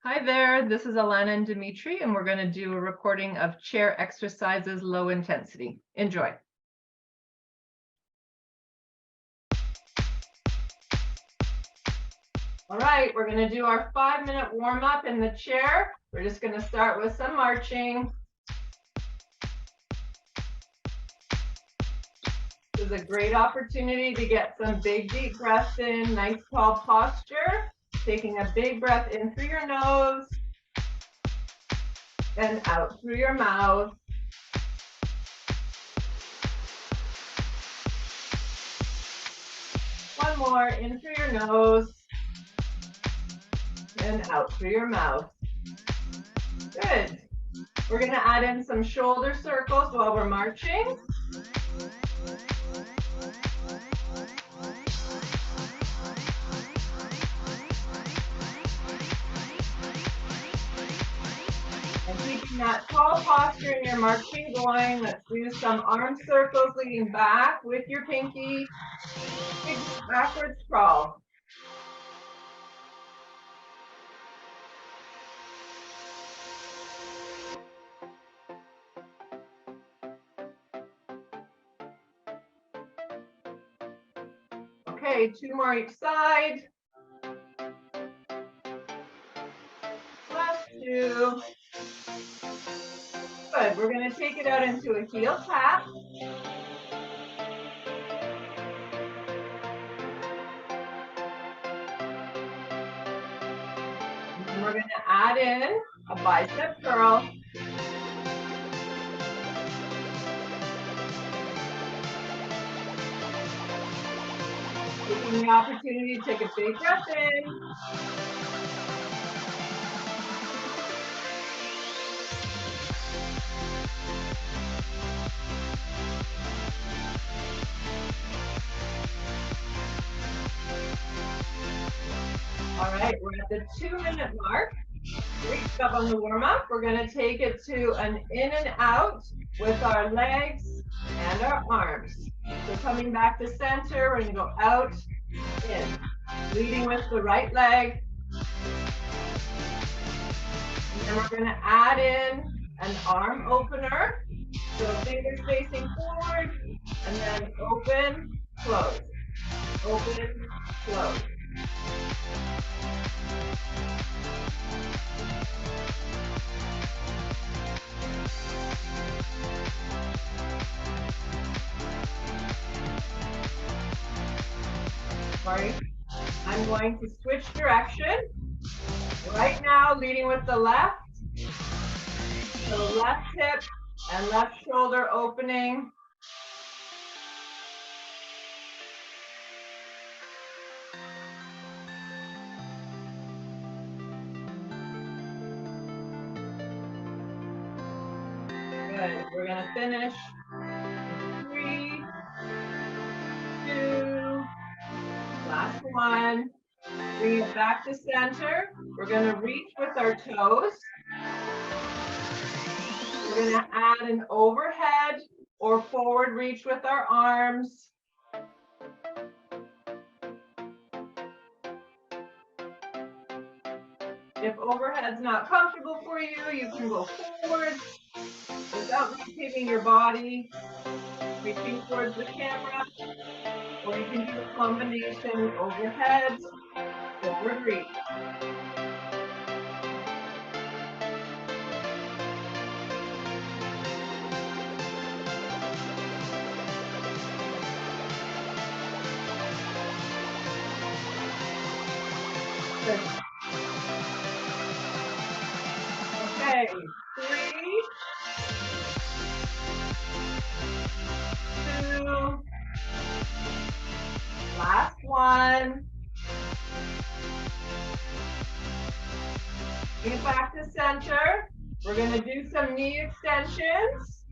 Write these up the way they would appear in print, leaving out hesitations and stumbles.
Hi there, this is Alana and Dimitri, and we're going to do a recording of chair exercises low intensity. Enjoy. All right, we're going to do our 5-minute warm up in the chair. We're just going to start with some marching. This is a great opportunity to get some big deep breaths in, nice tall posture. Taking a big breath in through your nose and out through your mouth. One more, in through your nose and out through your mouth. Good. We're going to add in some shoulder circles while we're marching. And keeping that tall posture in your marching going, let's do some arm circles leading back with your pinky. Big backwards crawl. Okay, 2 more each side. Last 2. Good, we're going to take it out into a heel tap. And we're going to add in a bicep curl. Taking the opportunity to take a big breath in. All right, we're at the 2-minute mark. Great stuff on the warm-up. We're going to take it to an in and out with our legs and our arms. So coming back to center, we're going to go out, in. Leading with the right leg. And then we're going to add in an arm opener. So fingers facing forward, and then open, close. Open, close. Sorry, I'm going to switch direction. Right now, leading with the left. So left hip and left shoulder opening. Good. We're going to finish. 3, 2, last one. Bring it back to center. We're going to reach with our toes. We're going to add an overhead or forward reach with our arms. If overhead's not comfortable for you, you can go forward without rotating your body, reaching towards the camera, or you can do a combination overhead, forward reach. Good. Okay, 3, 2, last one. Bring it back to center. We're going to do some knee extensions.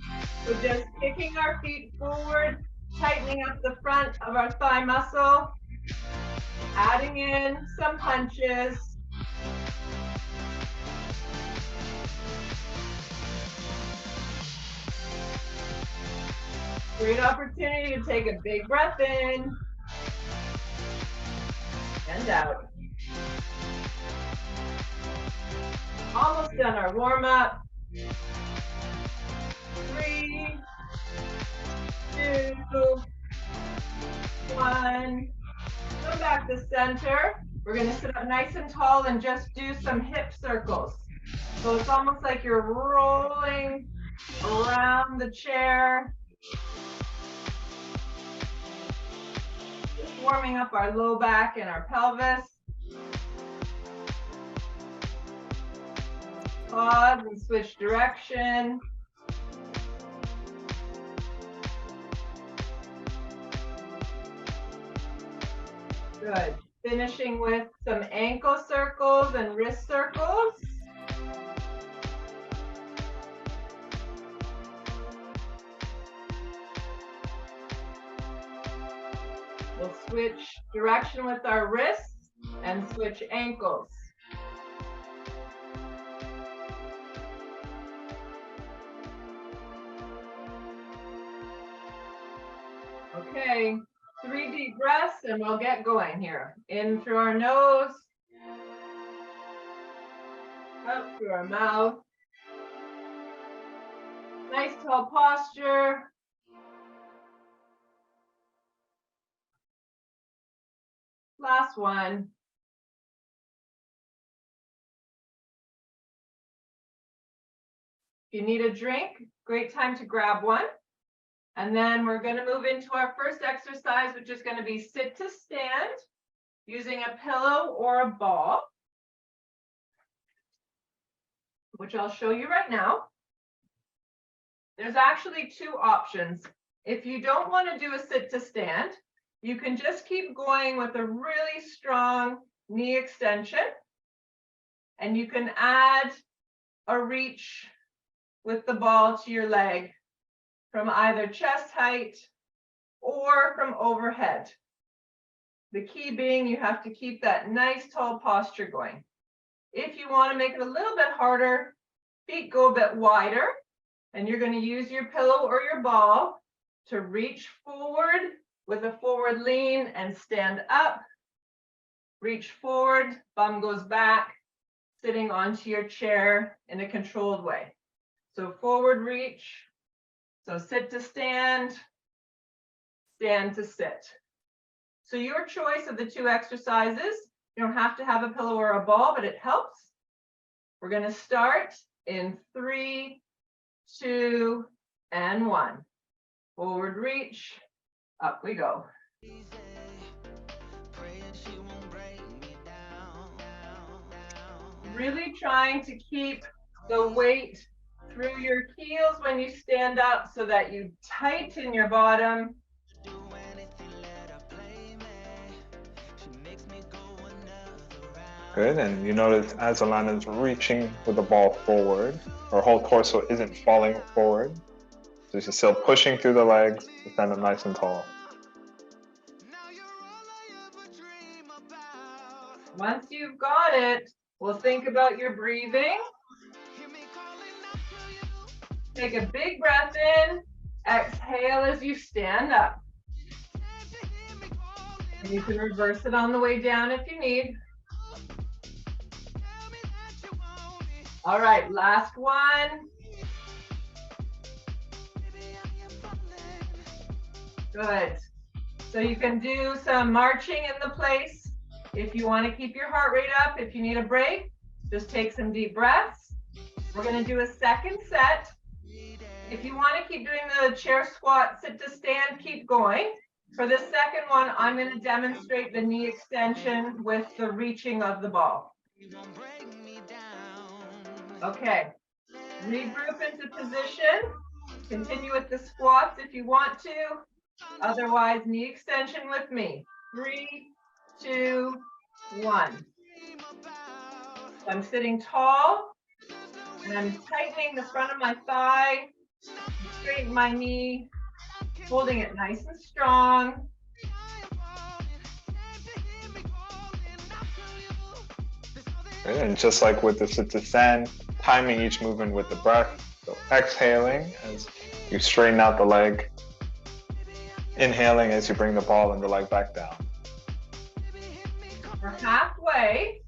So just kicking our feet forward, tightening up the front of our thigh muscle, adding in some punches. Great opportunity to take a big breath in and out. Almost done our warm-up. 3, 2, 1. Come back to center. We're going to sit up nice and tall and just do some hip circles. So it's almost like you're rolling around the chair. Just warming up our low back and our pelvis. Pause and switch direction. Good. Finishing with some ankle circles and wrist circles. We'll switch direction with our wrists and switch ankles. Okay, 3 deep breaths and we'll get going here. In through our nose, up through our mouth. Nice tall posture. Last one. If you need a drink, great time to grab one. And then we're going to move into our first exercise, which is going to be sit to stand using a pillow or a ball, which I'll show you right now. There's actually 2 options. If you don't want to do a sit to stand, you can just keep going with a really strong knee extension, and you can add a reach with the ball to your leg from either chest height or from overhead. The key being you have to keep that nice tall posture going. If you want to make it a little bit harder, feet go a bit wider, and you're going to use your pillow or your ball to reach forward with a forward lean and stand up. Reach forward, bum goes back, sitting onto your chair in a controlled way. So forward reach. So sit to stand, stand to sit. So your choice of the 2 exercises, you don't have to have a pillow or a ball, but it helps. We're going to start in 3, 2, and 1. Forward reach, up we go. Really trying to keep the weight through your heels when you stand up so that you tighten your bottom. Good, and you notice as Alana's reaching with the ball forward, her whole torso isn't falling forward. So she's still pushing through the legs to stand up nice and tall. Once you've got it, we'll think about your breathing. Take a big breath in, exhale as you stand up. And you can reverse it on the way down if you need. All right, last one. Good. So you can do some marching in the place. If you want to keep your heart rate up, if you need a break, just take some deep breaths. We're going to do a second set. If you want to keep doing the chair squat, sit to stand, keep going. For the second one, I'm going to demonstrate the knee extension with the reaching of the ball. Okay, regroup into position. Continue with the squats if you want to. Otherwise, knee extension with me. 3, 2, 1. I'm sitting tall, and I'm tightening the front of my thigh. Straighten my knee, holding it nice and strong. And just like with the sit to stand, timing each movement with the breath. So exhaling as you straighten out the leg. Inhaling as you bring the ball and the leg back down. We're halfway.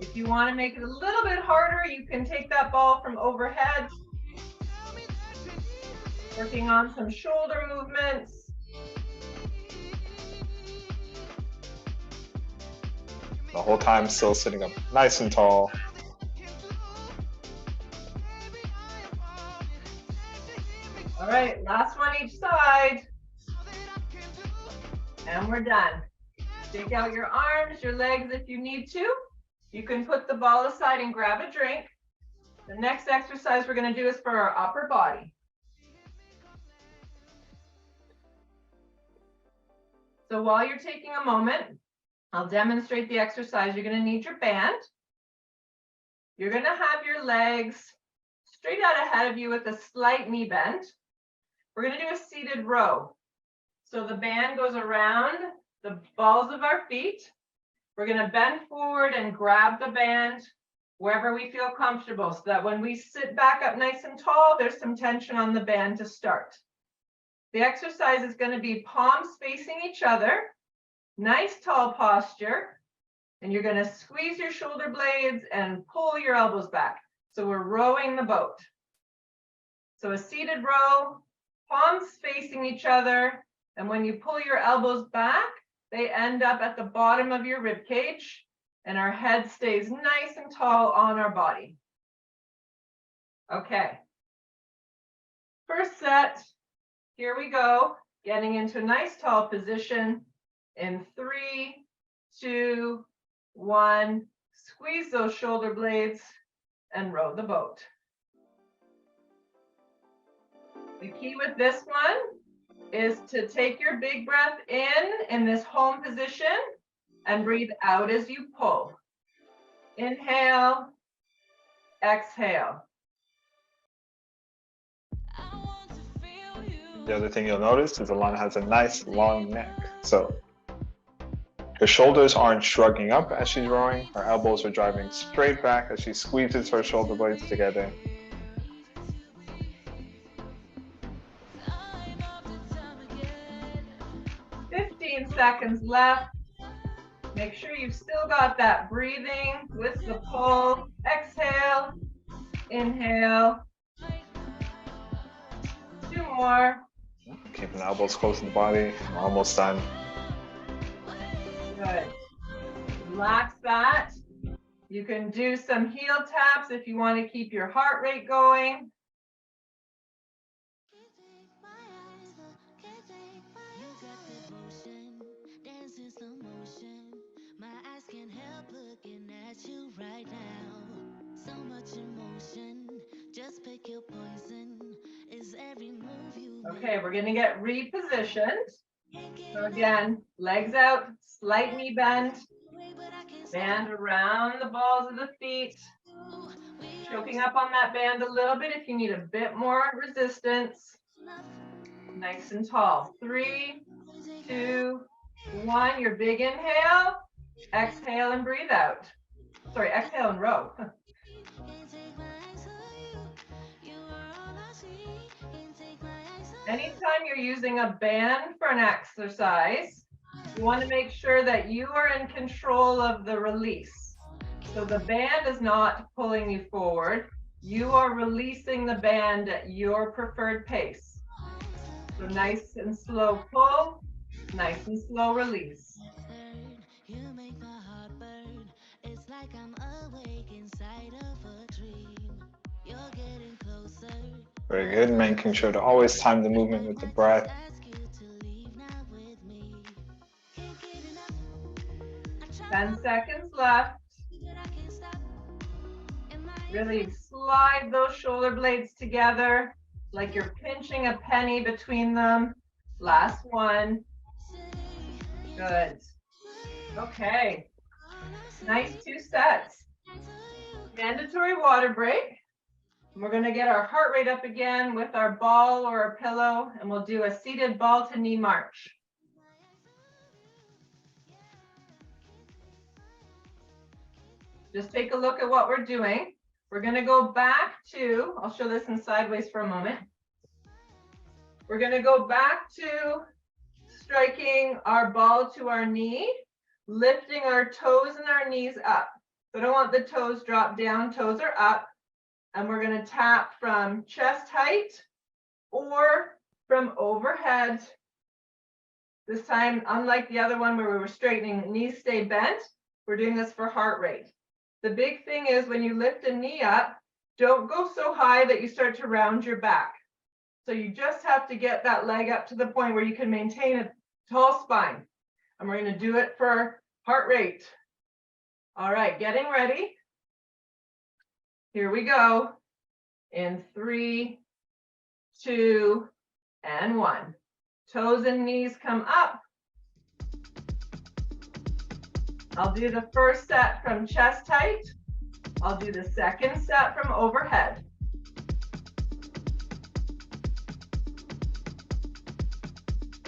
If you want to make it a little bit harder, you can take that ball from overhead, working on some shoulder movements. The whole time still sitting up nice and tall. All right, last one each side. And we're done. Take out your arms, your legs if you need to. You can put the ball aside and grab a drink. The next exercise we're going to do is for our upper body. So while you're taking a moment, I'll demonstrate the exercise. You're going to need your band. You're going to have your legs straight out ahead of you with a slight knee bend. We're going to do a seated row. So the band goes around the balls of our feet. We're going to bend forward and grab the band wherever we feel comfortable, so that when we sit back up nice and tall, there's some tension on the band to start. The exercise is going to be palms facing each other, nice tall posture, and you're going to squeeze your shoulder blades and pull your elbows back. So we're rowing the boat. So a seated row, palms facing each other, and when you pull your elbows back, they end up at the bottom of your rib cage, and our head stays nice and tall on our body. Okay. First set, here we go, getting into a nice tall position in 3, 2, 1. Squeeze those shoulder blades and row the boat. The key with this one is to take your big breath in this home position and breathe out as you pull. Inhale, exhale. The other thing you'll notice is Alana has a nice long neck. So her shoulders aren't shrugging up as she's rowing. Her elbows are driving straight back as she squeezes her shoulder blades together. Seconds left. Make sure you've still got that breathing with the pull. Exhale, inhale. 2 more. Keeping the elbows close to the body. We're almost done. Good. Relax that. You can do some heel taps if you want to keep your heart rate going. Right now, so much emotion. Just pick your poison. Is every move you make. Okay, we're going to get repositioned. So again, legs out, slight knee bend, band around the balls of the feet. Choking up on that band a little bit if you need a bit more resistance. Nice and tall. 3, 2, 1. Your big inhale. Exhale and breathe out. Sorry, exhale and row. Anytime you're using a band for an exercise, you want to make sure that you are in control of the release. So the band is not pulling you forward. You are releasing the band at your preferred pace. So nice and slow pull, nice and slow release. Like I'm awake inside of a dream. You're getting closer. Very good. Making sure to always time the movement with the breath. 10 seconds left. Really slide those shoulder blades together like you're pinching a penny between them. Last one. Good. Okay. Nice 2 sets. Mandatory water break. We're going to get our heart rate up again with our ball or our pillow, and we'll do a seated ball to knee march. Just take a look at what we're doing. We're going to go back to, I'll show this in sideways for a moment. We're going to go back to striking our ball to our knee, lifting our toes and our knees up. So I don't want the toes drop down, toes are up. And we're going to tap from chest height or from overhead. This time, unlike the other one where we were straightening, knees stay bent, we're doing this for heart rate. The big thing is when you lift a knee up, don't go so high that you start to round your back. So you just have to get that leg up to the point where you can maintain a tall spine. And we're going to do it for heart rate. All right, getting ready. Here we go. In 3, 2, and 1. Toes and knees come up. I'll do the first set from chest height. I'll do the second set from overhead.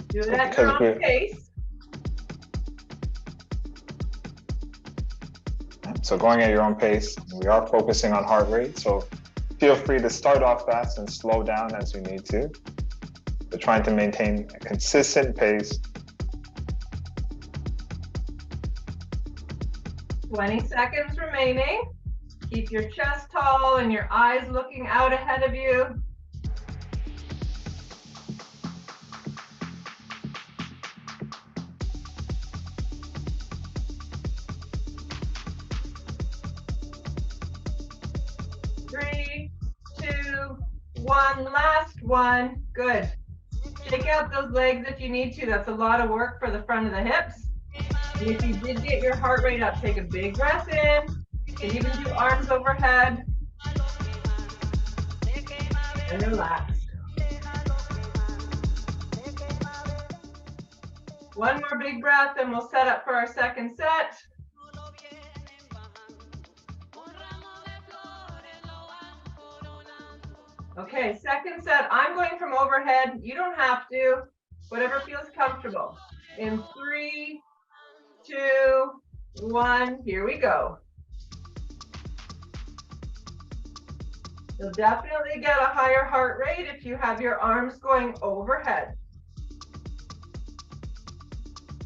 Do it at your own pace. So going at your own pace, we are focusing on heart rate. So feel free to start off fast and slow down as you need to. But trying to maintain a consistent pace. 20 seconds remaining. Keep your chest tall and your eyes looking out ahead of you. Three, 2, 1, last one. Good. Shake out those legs if you need to. That's a lot of work for the front of the hips. And if you did get your heart rate up, take a big breath in. You can even do arms overhead. And relax. One more big breath and we'll set up for our second set. Okay, second set, I'm going from overhead. You don't have to, whatever feels comfortable. In 3, 2, 1, here we go. You'll definitely get a higher heart rate if you have your arms going overhead.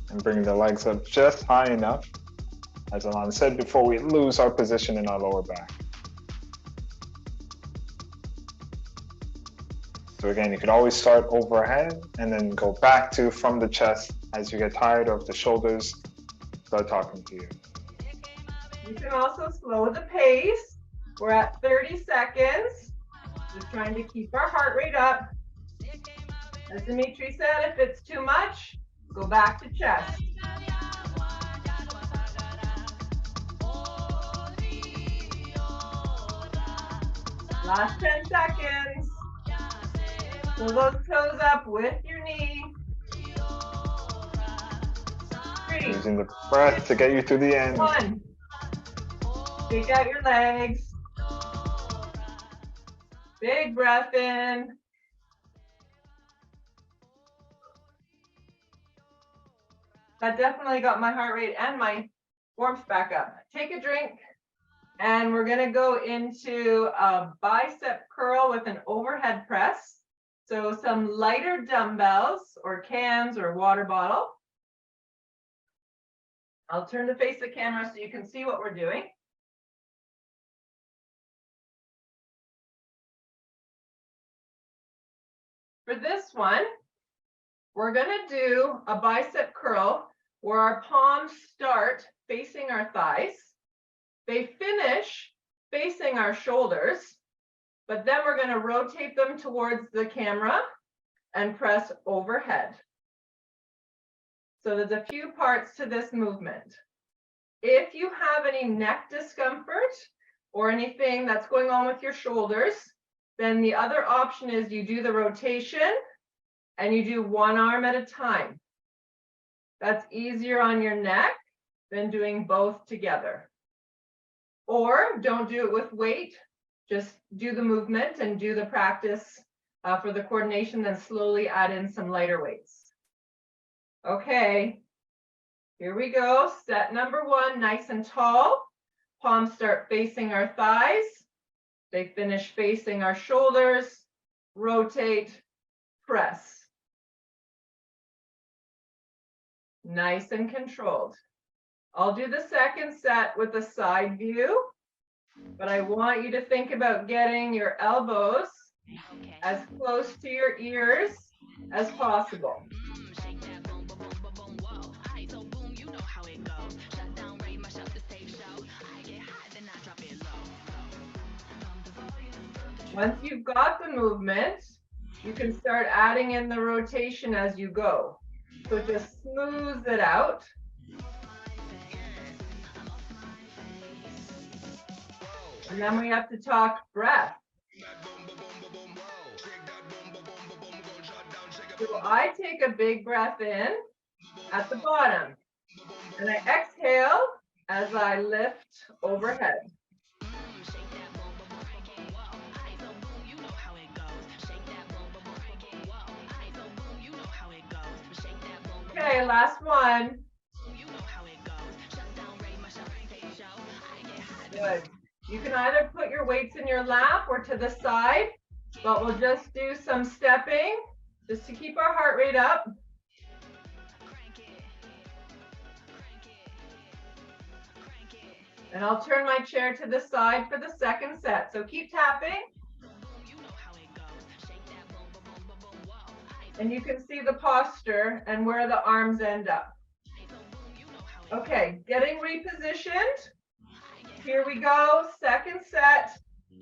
And bring the legs up just high enough. As Alana said before, we lose our position in our lower back. So again, you could always start overhead and then go back to from the chest as you get tired or if the shoulders start talking to you. You can also slow the pace. We're at 30 seconds. Just trying to keep our heart rate up. As Dimitri said, if it's too much, go back to chest. Last 10 seconds. Pull those toes up with your knee. 3, Using the breath to get you to the end. 1. Shake out your legs. Big breath in. That definitely got my heart rate and my warmth back up. Take a drink. And we're going to go into a bicep curl with an overhead press. So some lighter dumbbells or cans or water bottle. I'll turn to face the camera so you can see what we're doing. For this one, we're going to do a bicep curl where our palms start facing our thighs. They finish facing our shoulders, but then we're going to rotate them towards the camera and press overhead. So there's a few parts to this movement. If you have any neck discomfort or anything that's going on with your shoulders, then the other option is you do the rotation and you do one arm at a time. That's easier on your neck than doing both together. Or don't do it with weight, just do the movement and do the practice for the coordination, then slowly add in some lighter weights. Okay, here we go. Set number 1, nice and tall. Palms start facing our thighs. They finish facing our shoulders. Rotate, press. Nice and controlled. I'll do the second set with a side view, but I want you to think about getting your elbows as close to your ears as possible. Once you've got the movement, you can start adding in the rotation as you go. So just smooth it out. And then we have to talk breath. So I take a big breath in at the bottom, and I exhale as I lift overhead. Okay, last one. Good. You can either put your weights in your lap or to the side, but we'll just do some stepping just to keep our heart rate up. And I'll turn my chair to the side for the second set. So keep tapping. And you can see the posture and where the arms end up. Okay, getting repositioned. Here we go. Second set.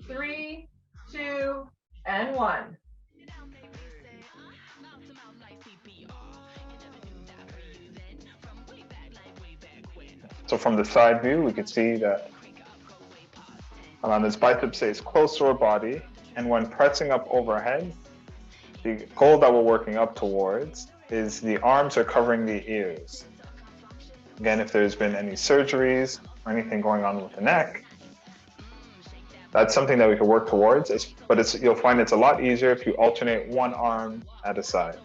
3, 2, and 1. So from the side view, we can see that Alanda's bicep stays close to her body, and when pressing up overhead, the goal that we're working up towards is the arms are covering the ears. Again, if there's been any surgeries or anything going on with the neck, that's something that we can work towards, but you'll find it's a lot easier if you alternate one arm at a side.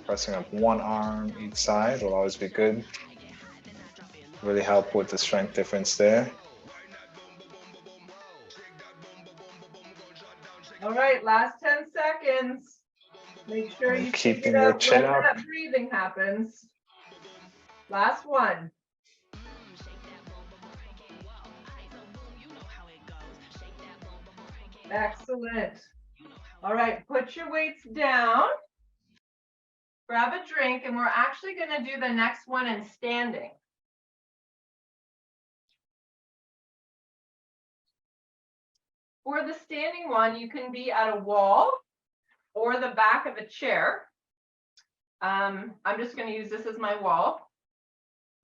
Pressing up one arm each side will always be good. Really help with the strength difference there. All right, last 10 seconds. Make sure you keeping your chin up. That breathing happens. Last one. Excellent. All right, put your weights down. Grab a drink, and we're actually going to do the next one in standing. For the standing one, you can be at a wall or the back of a chair. I'm just going to use this as my wall.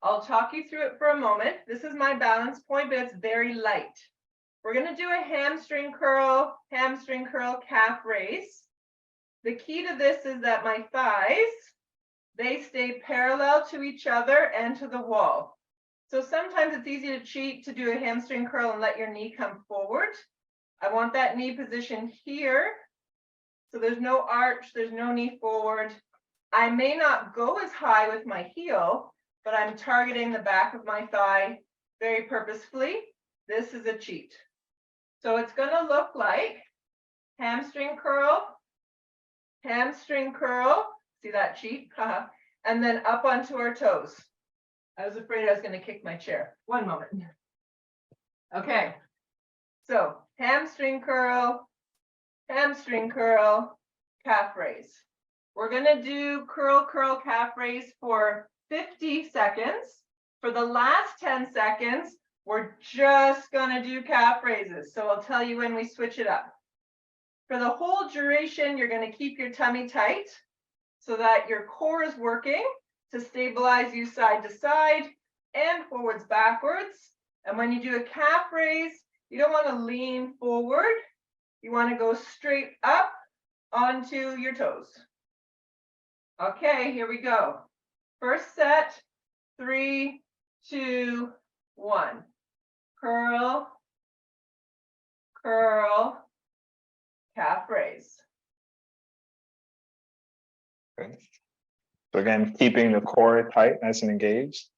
I'll talk you through it for a moment. This is my balance point, but it's very light. We're going to do a hamstring curl, calf raise. The key to this is that my thighs, they stay parallel to each other and to the wall. So sometimes it's easy to cheat to do a hamstring curl and let your knee come forward. I want that knee position here. So there's no arch, there's no knee forward. I may not go as high with my heel, but I'm targeting the back of my thigh very purposefully. This is a cheat. So it's going to look like hamstring curl, see that cheat? And then up onto our toes. I was afraid I was going to kick my chair. One moment. Okay. So hamstring curl, calf raise. We're going to do curl, calf raise for 50 seconds. For the last 10 seconds, we're just going to do calf raises. So I'll tell you when we switch it up. For the whole duration, you're going to keep your tummy tight so that your core is working to stabilize you side to side and forwards, backwards. And when you do a calf raise, you don't want to lean forward. You want to go straight up onto your toes. Okay, here we go. First set, 3, 2, 1. Curl, calf raise. Good. So again, keeping the core tight, nice and engaged.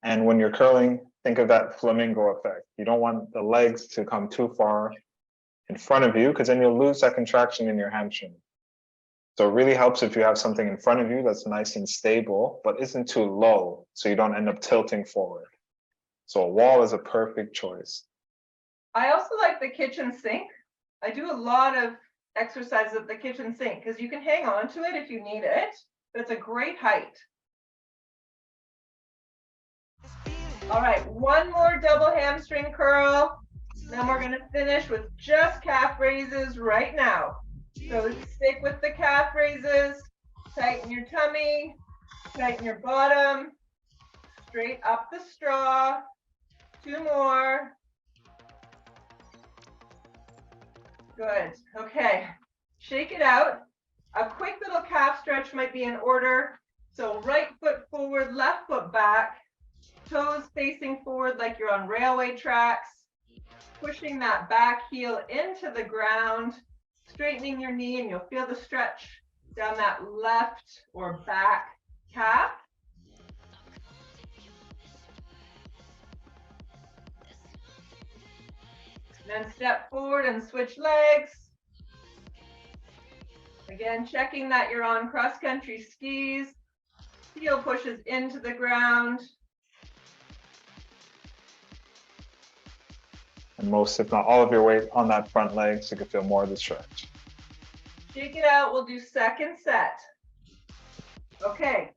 And when you're curling, think of that flamingo effect. You don't want the legs to come too far in front of you because then you'll lose that contraction in your hamstring. So it really helps if you have something in front of you that's nice and stable, but isn't too low, so you don't end up tilting forward. So a wall is a perfect choice. I also like the kitchen sink. I do a lot of exercises at the kitchen sink because you can hang on to it if you need it, but it's a great height. All right, one more double hamstring curl. Then we're gonna finish with just calf raises right now. So stick with the calf raises, tighten your tummy, tighten your bottom, straight up the straw. 2 more. Good, okay. Shake it out. A quick little calf stretch might be in order. So right foot forward, left foot back, toes facing forward like you're on railway tracks, pushing that back heel into the ground, straightening your knee, and you'll feel the stretch down that left or back calf. Then step forward and switch legs. Again, checking that you're on cross-country skis. Heel pushes into the ground. And most, if not all of your weight on that front leg, so you can feel more of the stretch. Shake it out, we'll do second set. Okay,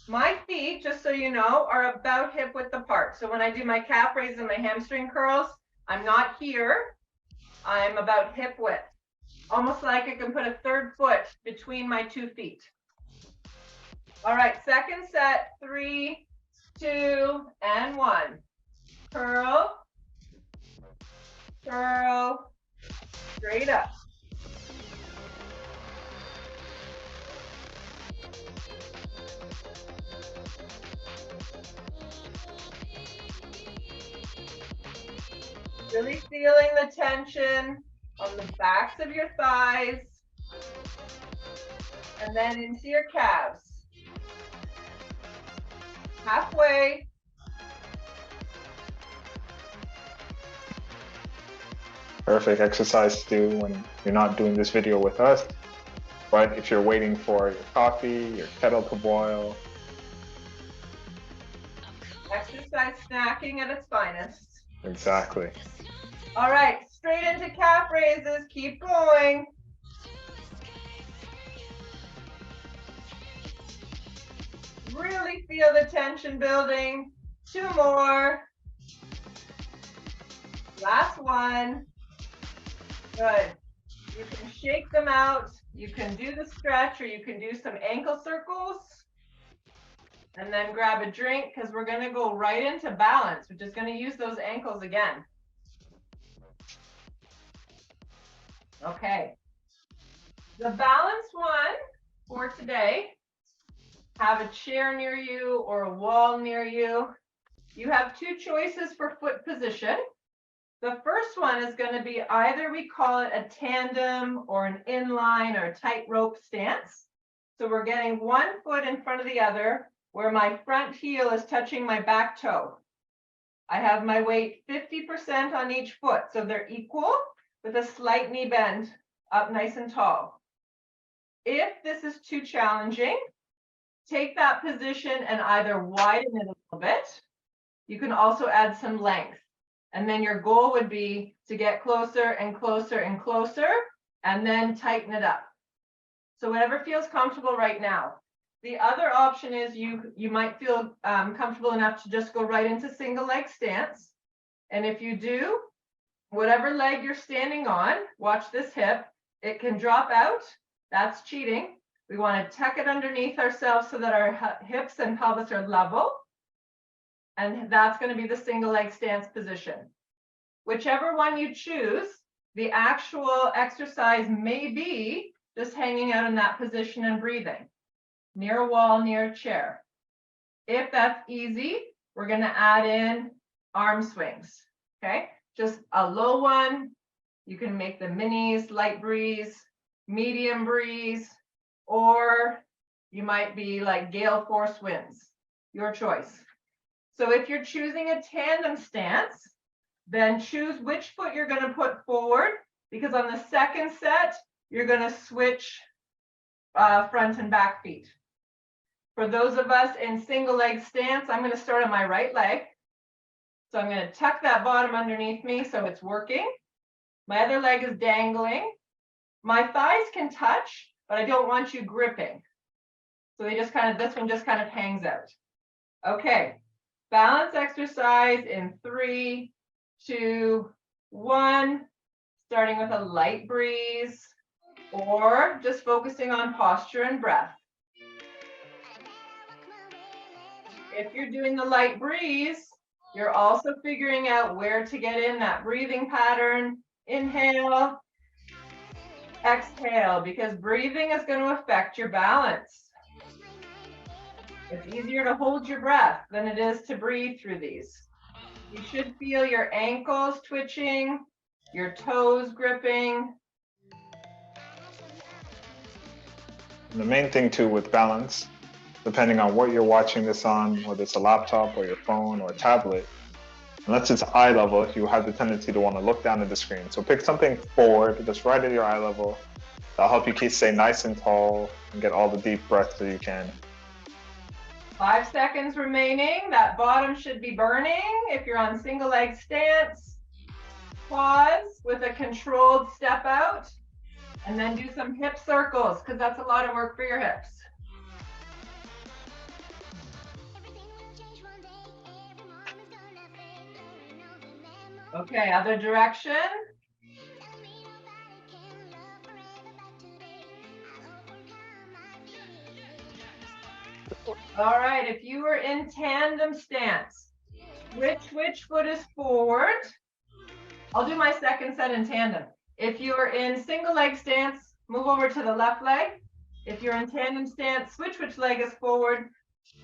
my feet, just so you know, are about hip width apart. So when I do my calf raise and my hamstring curls, I'm not here, I'm about hip width. Almost like I can put a third foot between my 2 feet. All right, second set, 3, 2, and 1. Curl, curl, straight up. Really feeling the tension on the backs of your thighs and then into your calves. Halfway. Perfect exercise to do when you're not doing this video with us. But if you're waiting for your coffee, your kettle to boil. Exercise snacking at its finest. Exactly. All right, straight into calf raises. Keep going. Really feel the tension building. 2 more. Last one. Good. You can shake them out. You can do the stretch, or you can do some ankle circles. And then grab a drink because we're going to go right into balance, which is going to use those ankles again. Okay. The balance one for today, have a chair near you or a wall near you. You have 2 choices for foot position. The first one is going to be either we call it a tandem or an inline or a tightrope stance. So we're getting 1 foot in front of the other where my front heel is touching my back toe. I have my weight 50% on each foot, so they're equal with a slight knee bend up nice and tall. If this is too challenging, take that position and either widen it a little bit. You can also add some length. And then your goal would be to get closer and closer and closer, and then tighten it up. So whatever feels comfortable right now. The other option is you might feel comfortable enough to just go right into single leg stance. And if you do, whatever leg you're standing on, watch this hip, it can drop out. That's cheating. We want to tuck it underneath ourselves so that our hips and pelvis are level. And that's going to be the single leg stance position. Whichever one you choose, the actual exercise may be just hanging out in that position and breathing. Near a wall, near a chair. If that's easy, we're going to add in arm swings. Okay, just a low one. You can make the minis, light breeze, medium breeze, or you might be like gale force winds. Your choice. So if you're choosing a tandem stance, then choose which foot you're going to put forward, because on the second set, you're going to switch front and back feet. For those of us in single leg stance, I'm going to start on my right leg. So I'm going to tuck that bottom underneath me so it's working. My other leg is dangling. My thighs can touch, but I don't want you gripping. So they just kind of, this one just kind of hangs out. Okay, balance exercise in 3, 2, 1, starting with a light breeze or just focusing on posture and breath. If you're doing the light breeze, you're also figuring out where to get in that breathing pattern. Inhale, exhale, because breathing is going to affect your balance. It's easier to hold your breath than it is to breathe through these. You should feel your ankles twitching, your toes gripping. And the main thing too with balance, depending on what you're watching this on, whether it's a laptop or your phone or a tablet, unless it's eye level, you have the tendency to want to look down at the screen. So pick something forward, just right at your eye level. That'll help you stay nice and tall and get all the deep breaths that you can. 5 seconds remaining. That bottom should be burning. If you're on single leg stance, pause with a controlled step out and then do some hip circles because that's a lot of work for your hips. Okay, other direction. All right, if you were in tandem stance, which foot is forward? I'll do my second set in tandem. If you are in single leg stance, move over to the left leg. If you're in tandem stance, switch which leg is forward,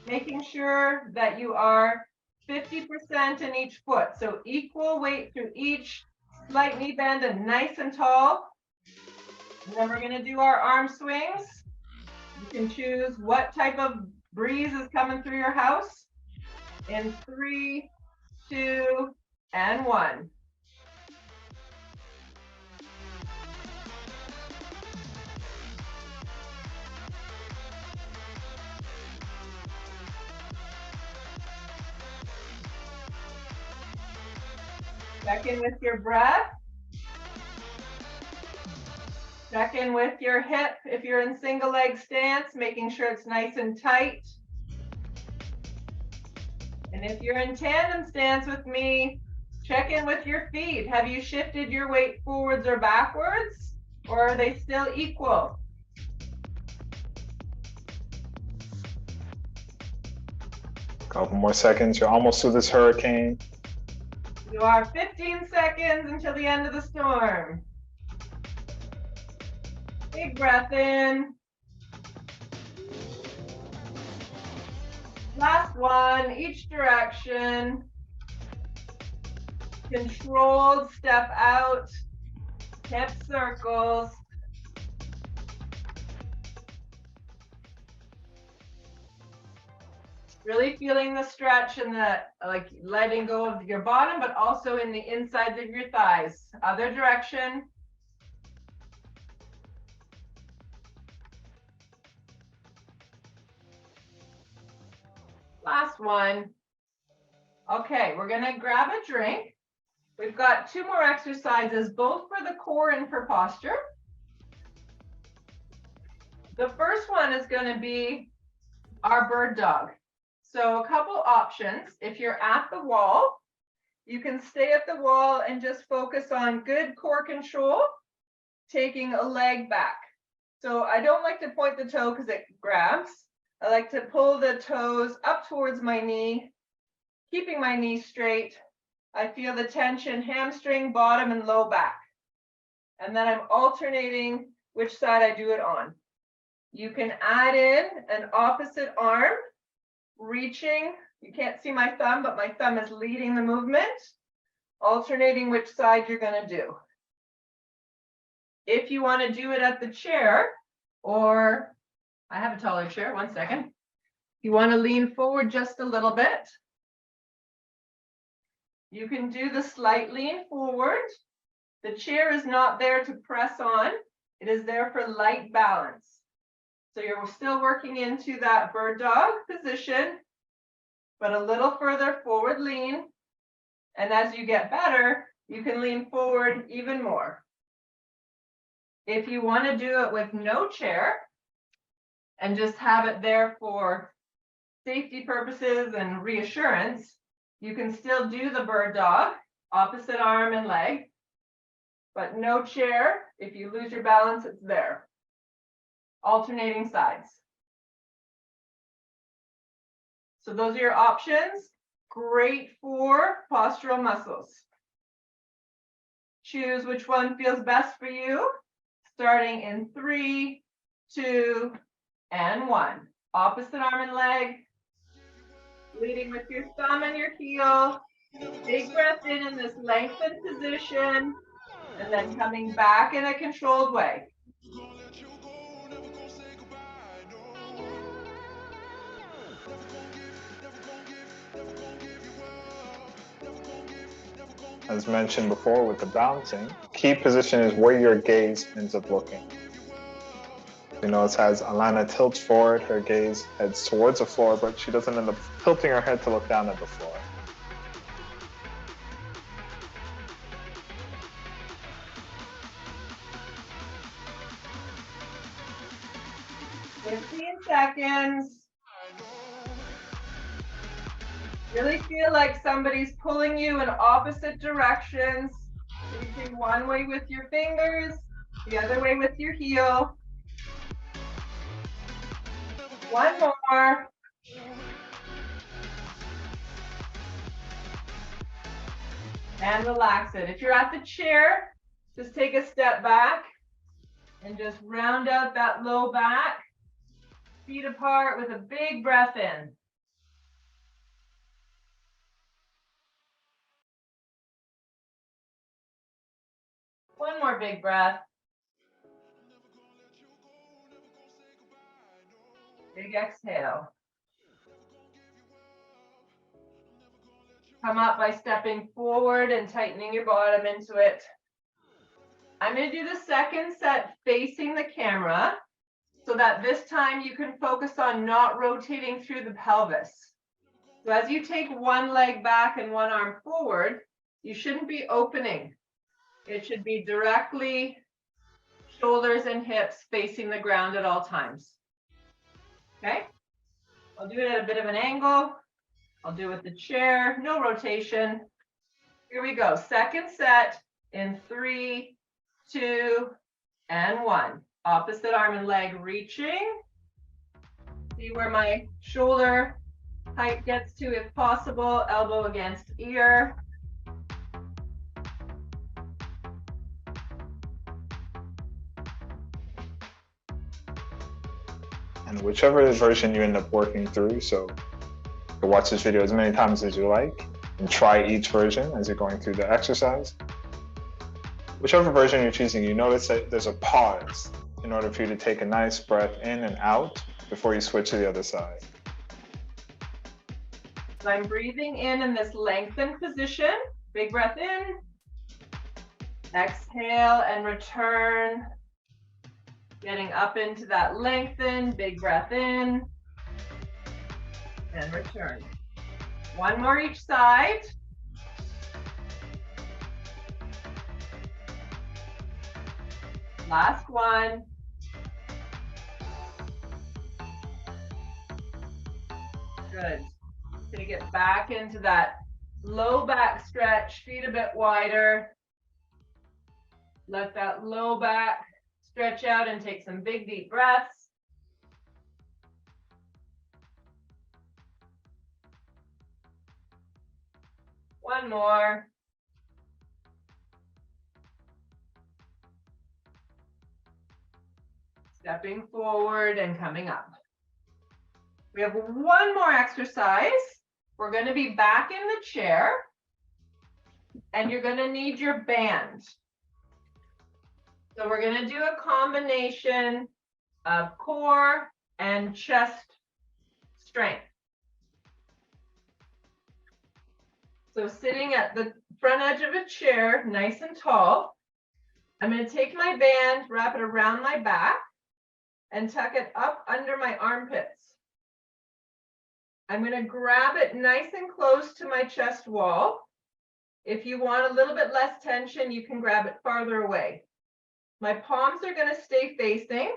making sure that you are 50% in each foot. So equal weight through each, slight knee bend and nice and tall. And then we're going to do our arm swings. You can choose what type of breeze is coming through your house. In 3, 2, and 1. Check in with your breath. Check in with your hip if you're in single leg stance, making sure it's nice and tight. And if you're in tandem stance with me, check in with your feet. Have you shifted your weight forwards or backwards, or are they still equal? Couple more seconds. You're almost through this hurricane. You are 15 seconds until the end of the storm. Big breath in. Last one, each direction. Controlled step out, hip circles. Really feeling the stretch and the like letting go of your bottom, but also in the insides of your thighs. Other direction. Last one. Okay, we're gonna grab a drink. We've got 2 more exercises, both for the core and for posture. The first one is gonna be our bird dog. So a couple options. If you're at the wall, you can stay at the wall and just focus on good core control, taking a leg back. So I don't like to point the toe because it grabs. I like to pull the toes up towards my knee, keeping my knee straight. I feel the tension, hamstring, bottom, and low back. And then I'm alternating which side I do it on. You can add in an opposite arm, reaching. You can't see my thumb, but my thumb is leading the movement, alternating which side you're going to do. If you want to do it at the chair, or I have a taller chair, 1 second. You want to lean forward just a little bit. You can do the slight lean forward. The chair is not there to press on. It is there for light balance. So you're still working into that bird dog position, but a little further forward lean. And as you get better, you can lean forward even more. If you want to do it with no chair and just have it there for safety purposes and reassurance, you can still do the bird dog, opposite arm and leg, but no chair. If you lose your balance, it's there. Alternating sides. So those are your options. Great for postural muscles. Choose which one feels best for you. Starting in 3, 2, and 1. Opposite arm and leg. Leading with your thumb and your heel. Big breath in this lengthened position. And then coming back in a controlled way. As mentioned before with the bouncing, key position is where your gaze ends up looking. You notice as Alana tilts forward, her gaze heads towards the floor, but she doesn't end up tilting her head to look down at the floor. Seconds. Really feel like somebody's pulling you in opposite directions. Reaching one way with your fingers, the other way with your heel. One more. And relax it. If you're at the chair, just take a step back and just round out that low back. Feet apart with a big breath in. One more big breath. Big exhale. Come up by stepping forward and tightening your bottom into it. I'm going to do the second set facing the camera so that this time you can focus on not rotating through the pelvis. So as you take one leg back and one arm forward, you shouldn't be opening. It should be directly shoulders and hips facing the ground at all times. Okay? I'll do it at a bit of an angle. I'll do it with the chair, no rotation. Here we go. Second set in 3, 2, and 1. Opposite arm and leg reaching. See where my shoulder height gets to if possible. Elbow against ear. And whichever version you end up working through, so you can watch this video as many times as you like and try each version as you're going through the exercise. Whichever version you're choosing, you notice that there's a pause in order for you to take a nice breath in and out before you switch to the other side. So I'm breathing in this lengthened position. Big breath in. Exhale and return. Getting up into that lengthen, big breath in. And return. One more each side. Last one. Good. Gonna get back into that low back stretch, feet a bit wider. Let that low back stretch out and take some big deep breaths. One more. Stepping forward and coming up. We have one more exercise. We're going to be back in the chair and you're going to need your band. So we're going to do a combination of core and chest strength. So sitting at the front edge of a chair, nice and tall, I'm going to take my band, wrap it around my back. and tuck it up under my armpits. I'm going to grab it nice and close to my chest wall. If you want a little bit less tension, you can grab it farther away. My palms are going to stay facing,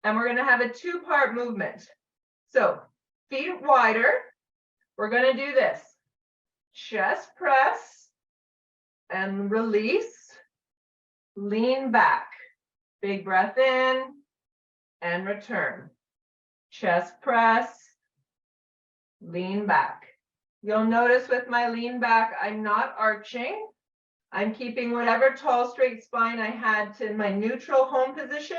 and we're going to have a two-part movement. So feet wider. We're going to do this. Chest press and release. Lean back. Big breath in and return. Chest press. Lean back. You'll notice with my lean back, I'm not arching. I'm keeping whatever tall, straight spine I had to my neutral home position.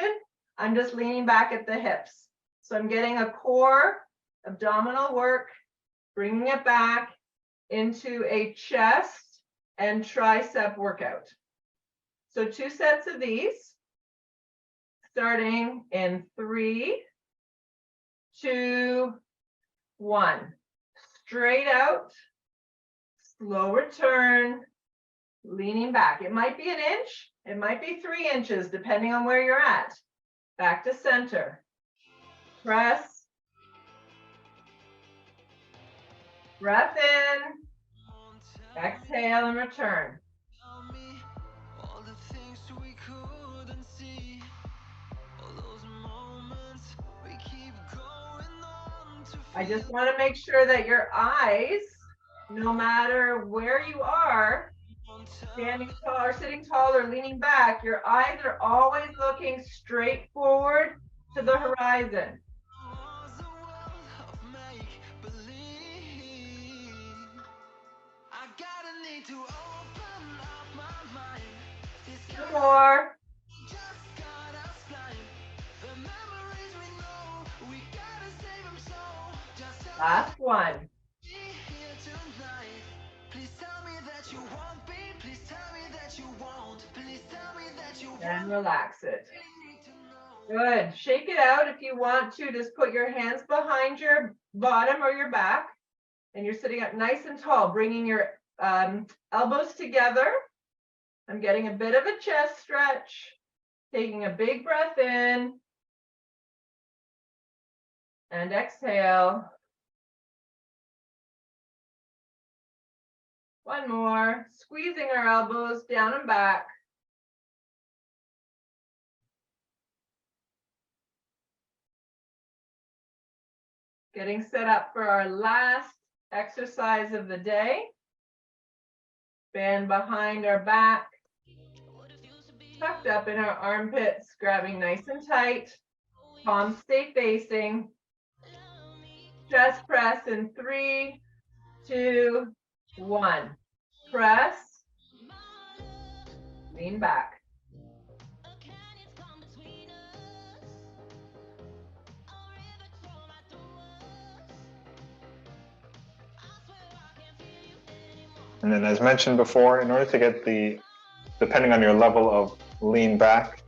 I'm just leaning back at the hips. So I'm getting a core abdominal work, bringing it back into a chest and tricep workout. So 2 sets of these, starting in 3, 2, 1. Straight out, slow return, leaning back. It might be an inch, it might be 3 inches, depending on where you're at. Back to center. Press. Breath in. Exhale and return. I just want to make sure that your eyes, no matter where you are, standing tall or sitting tall or leaning back, your eyes are always looking straight forward to the horizon. Two more. Last one. And relax it. Good. Shake it out. If you want to, just put your hands behind your bottom or your back. And you're sitting up nice and tall, bringing your elbows together. I'm getting a bit of a chest stretch. Taking a big breath in. And exhale. One more. Squeezing our elbows down and back. Getting set up for our last exercise of the day. Band behind our back. Tucked up in our armpits, grabbing nice and tight. Palms stay facing. Chest press in 3, 2, 1. Press. Lean back. And then as mentioned before, in order to get depending on your level of lean back,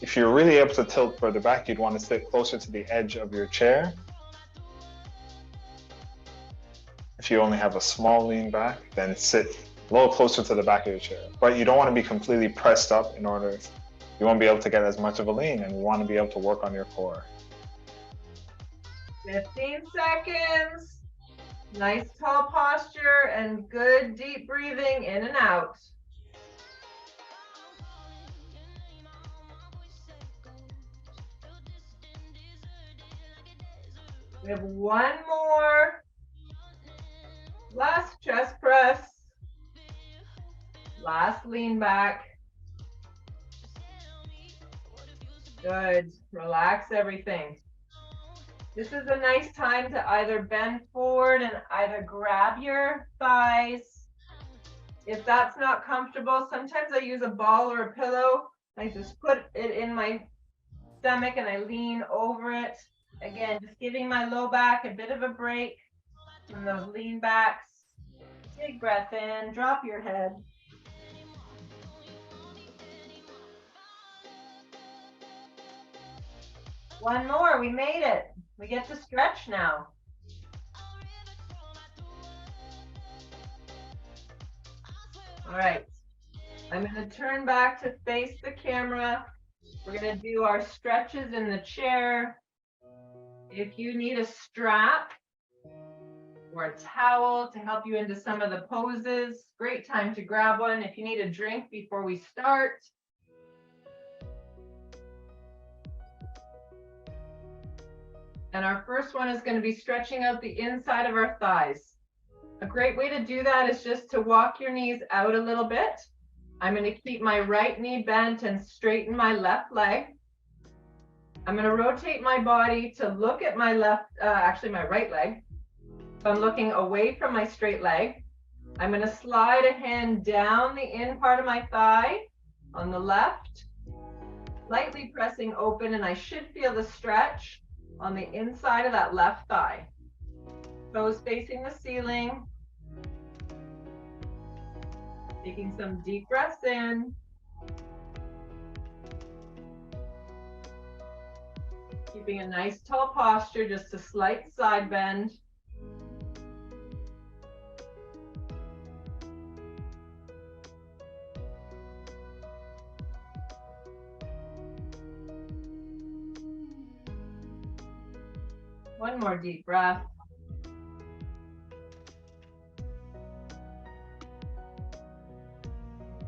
if you're really able to tilt further back, you'd want to sit closer to the edge of your chair. If you only have a small lean back, then sit a little closer to the back of your chair. But you don't want to be completely pressed up you won't be able to get as much of a lean, and you want to be able to work on your core. 15 seconds. Nice tall posture and good deep breathing in and out. We have one more. Last chest press. Last lean back. Good. Relax everything. This is a nice time to either bend forward and either grab your thighs. If that's not comfortable, sometimes I use a ball or a pillow. I just put it in my stomach and I lean over it. Again, just giving my low back a bit of a break from those lean backs. Big breath in, drop your head. One more, we made it. We get to stretch now. All right, I'm going to turn back to face the camera. We're gonna do our stretches in the chair. If you need a strap or a towel to help you into some of the poses, great time to grab one. If you need a drink before we start. And our first one is going to be stretching out the inside of our thighs. A great way to do that is just to walk your knees out a little bit. I'm going to keep my right knee bent and straighten my left leg. I'm going to rotate my body to look at my my right leg. So I'm looking away from my straight leg. I'm going to slide a hand down the in part of my thigh on the left, lightly pressing open, and I should feel the stretch on the inside of that left thigh. Toes facing the ceiling. Taking some deep breaths in. Keeping a nice tall posture, just a slight side bend. One more deep breath.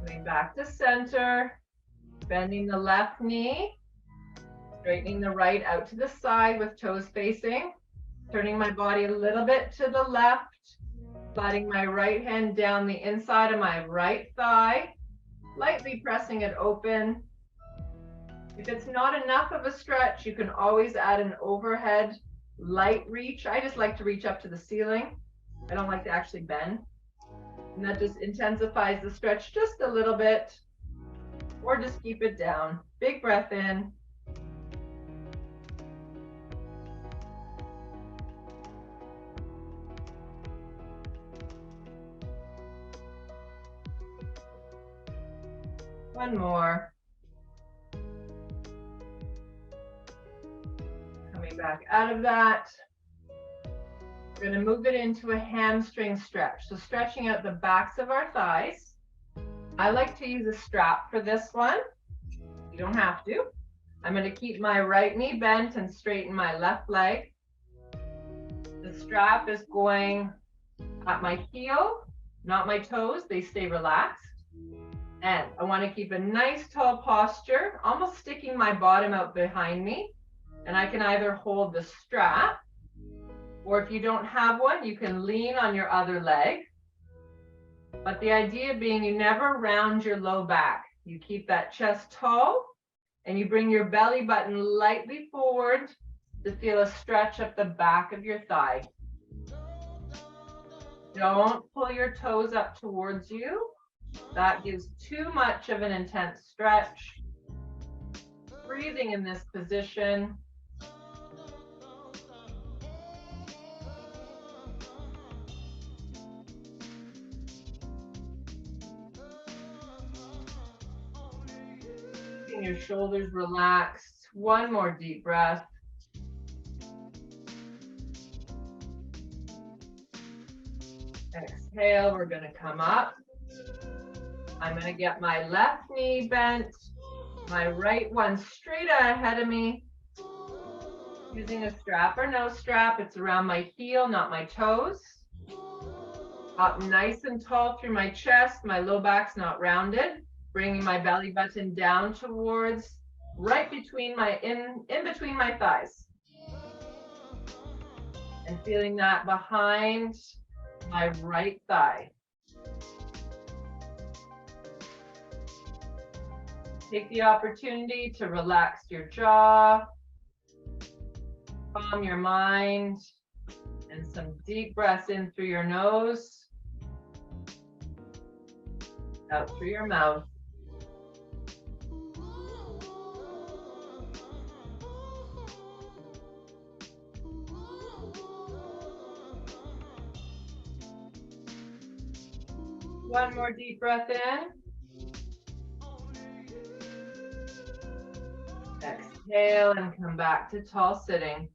Coming back to center, bending the left knee, straightening the right out to the side with toes facing, turning my body a little bit to the left, sliding my right hand down the inside of my right thigh, lightly pressing it open. If it's not enough of a stretch, you can always add an overhead light reach. I just like to reach up to the ceiling. I don't like to actually bend. And that just intensifies the stretch just a little bit, or just keep it down. Big breath in. One more. Coming back out of that. We're going to move it into a hamstring stretch. So stretching out the backs of our thighs. I like to use a strap for this one. You don't have to. I'm going to keep my right knee bent and straighten my left leg. The strap is going at my heel, not my toes. They stay relaxed. And I want to keep a nice tall posture, almost sticking my bottom out behind me. And I can either hold the strap, or if you don't have one, you can lean on your other leg. But the idea being you never round your low back. You keep that chest tall and you bring your belly button lightly forward to feel a stretch up the back of your thigh. Don't pull your toes up towards you. That gives too much of an intense stretch. Breathing in this position. Keeping your shoulders relaxed. One more deep breath. Exhale, we're going to come up. I'm going to get my left knee bent, my right one straight ahead of me. Using a strap or no strap, it's around my heel, not my toes. Up nice and tall through my chest, my low back's not rounded. Bringing my belly button down towards, right between my, in between my thighs. And feeling that behind my right thigh. Take the opportunity to relax your jaw, calm your mind, and some deep breaths in through your nose, out through your mouth. One more deep breath in. Exhale and come back to tall sitting.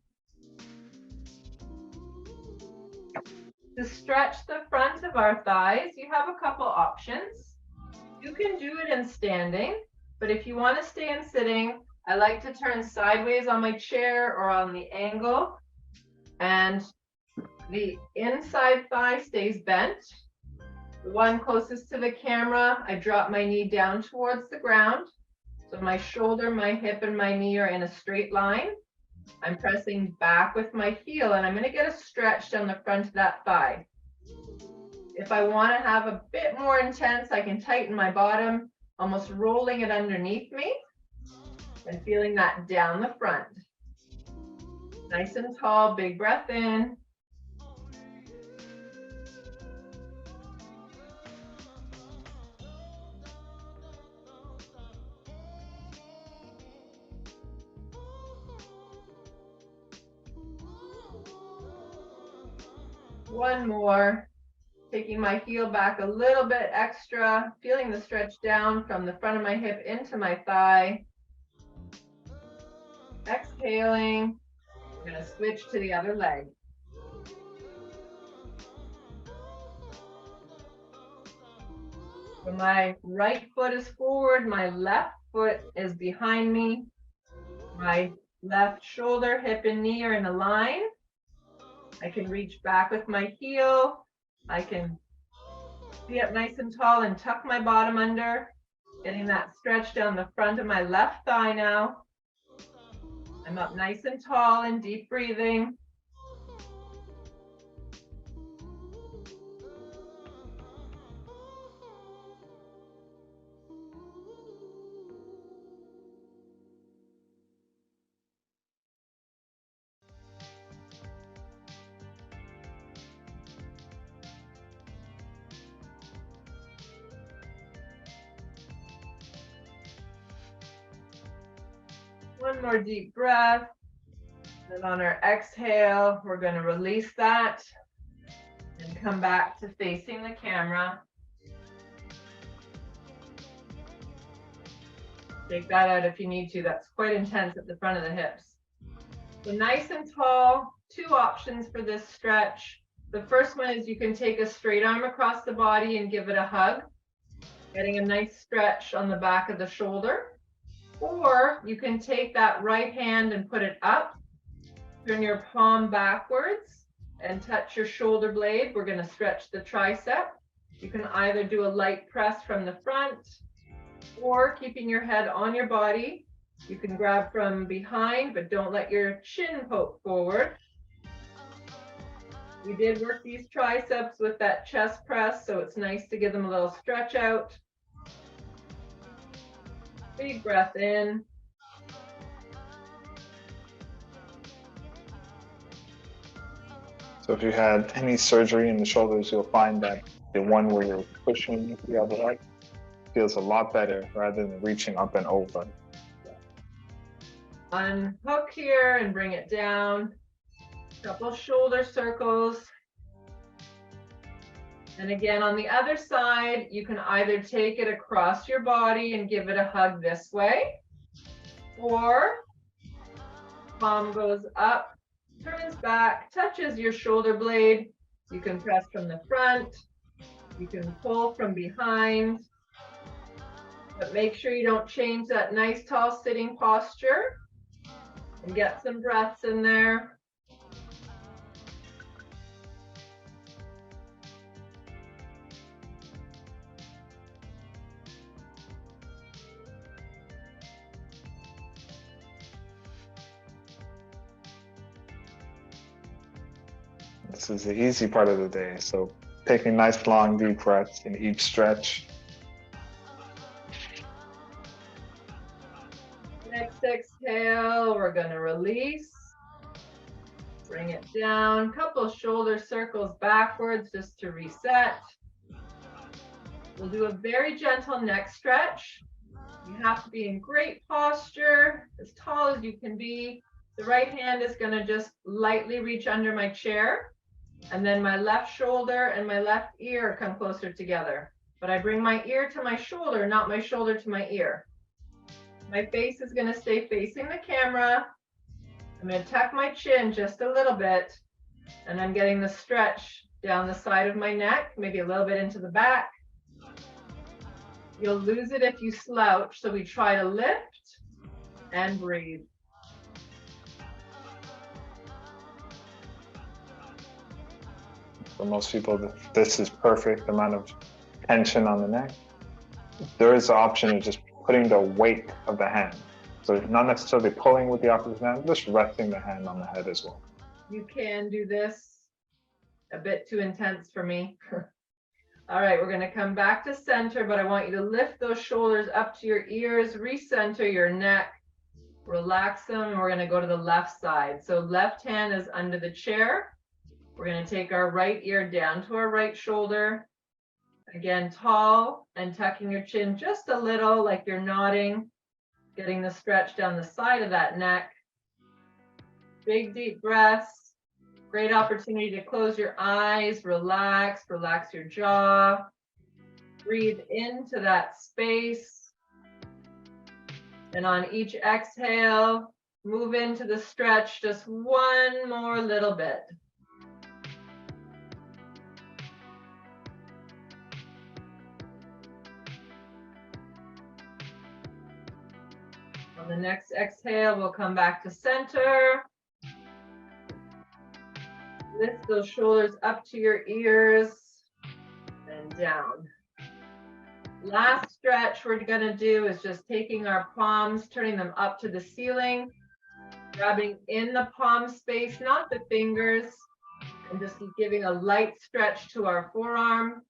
To stretch the front of our thighs, you have a couple options. You can do it in standing, but if you want to stay in sitting, I like to turn sideways on my chair or on the angle, and the inside thigh stays bent. The one closest to the camera, I drop my knee down towards the ground. So my shoulder, my hip, and my knee are in a straight line. I'm pressing back with my heel, and I'm going to get a stretch down the front of that thigh. If I want to have a bit more intense, I can tighten my bottom, almost rolling it underneath me and feeling that down the front. Nice and tall, big breath in. One more. Taking my heel back a little bit extra, feeling the stretch down from the front of my hip into my thigh. Exhaling. I'm going to switch to the other leg. So my right foot is forward, my left foot is behind me. My left shoulder, hip, and knee are in a line. I can reach back with my heel. I can be up nice and tall and tuck my bottom under, getting that stretch down the front of my left thigh now. I'm up nice and tall and deep breathing. One more deep breath. And on our exhale, we're going to release that and come back to facing the camera. Take that out if you need to. That's quite intense at the front of the hips. So nice and tall. Two options for this stretch. The first one is you can take a straight arm across the body and give it a hug, getting a nice stretch on the back of the shoulder. Or you can take that right hand and put it up, turn your palm backwards and touch your shoulder blade. We're going to stretch the tricep. You can either do a light press from the front or keeping your head on your body. You can grab from behind, but don't let your chin poke forward. We did work these triceps with that chest press, so it's nice to give them a little stretch out. Big breath in. So if you had any surgery in the shoulders, you'll find that the one where you're pushing the other leg feels a lot better rather than reaching up and over. Unhook here and bring it down. Couple shoulder circles. And again, on the other side, you can either take it across your body and give it a hug this way, or palm goes up, turns back, touches your shoulder blade. You can press from the front. You can pull from behind. But make sure you don't change that nice tall sitting posture. And get some breaths in there. This is the easy part of the day. So taking nice long deep breaths in each stretch. Next exhale, we're going to release. Bring it down. Couple shoulder circles backwards just to reset. We'll do a very gentle neck stretch. You have to be in great posture, as tall as you can be. The right hand is going to just lightly reach under my chair. And then my left shoulder and my left ear come closer together. But I bring my ear to my shoulder, not my shoulder to my ear. My face is going to stay facing the camera. I'm going to tuck my chin just a little bit. And I'm getting the stretch down the side of my neck, maybe a little bit into the back. You'll lose it if you slouch, so we try to lift and breathe. For most people, this is perfect amount of tension on the neck. There is the option of just putting the weight of the hand. So not necessarily pulling with the opposite hand, just resting the hand on the head as well. You can do this. A bit too intense for me. All right, we're going to come back to center, but I want you to lift those shoulders up to your ears, recenter your neck, relax them, and we're going to go to the left side. So left hand is under the chair. We're going to take our right ear down to our right shoulder. Again, tall and tucking your chin just a little, like you're nodding, getting the stretch down the side of that neck. Big deep breaths. Great opportunity to close your eyes, relax your jaw. Breathe into that space. And on each exhale, move into the stretch just one more little bit. On the next exhale, we'll come back to center. Lift those shoulders up to your ears and down. Last stretch we're going to do is just taking our palms, turning them up to the ceiling, grabbing in the palm space, not the fingers, and just giving a light stretch to our forearm.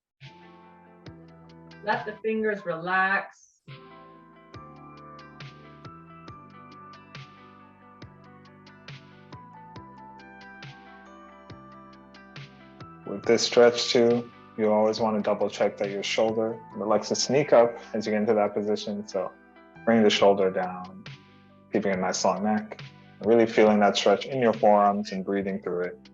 Let the fingers relax. With this stretch too, you always want to double check that your shoulder likes to sneak up as you get into that position. So bring the shoulder down, keeping a nice long neck, really feeling that stretch in your forearms and breathing through it.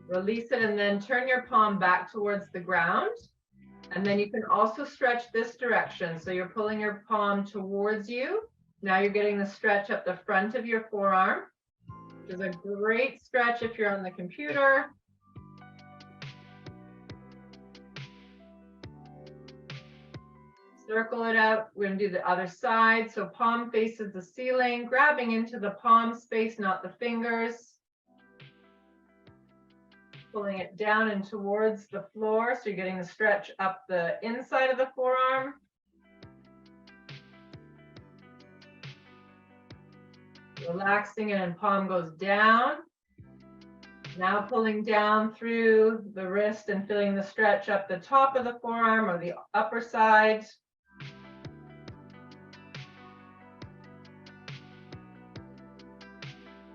Release it and then turn your palm back towards the ground. And then you can also stretch this direction. So you're pulling your palm towards you. Now you're getting the stretch up the front of your forearm, which is a great stretch if you're on the computer. Circle it out. We're going to do the other side. So palm faces the ceiling, grabbing into the palm space, not the fingers. Pulling it down and towards the floor. So you're getting the stretch up the inside of the forearm. Relaxing it and palm goes down. Now pulling down through the wrist and feeling the stretch up the top of the forearm or the upper side.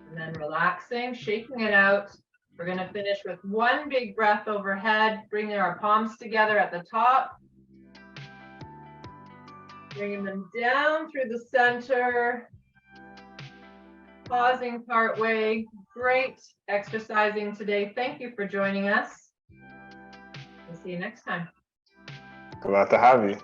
And then relaxing, shaking it out. We're going to finish with one big breath overhead, bringing our palms together at the top. Bringing them down through the center. Pausing part way. Great exercising today. Thank you for joining us. We'll see you next time. Glad to have you.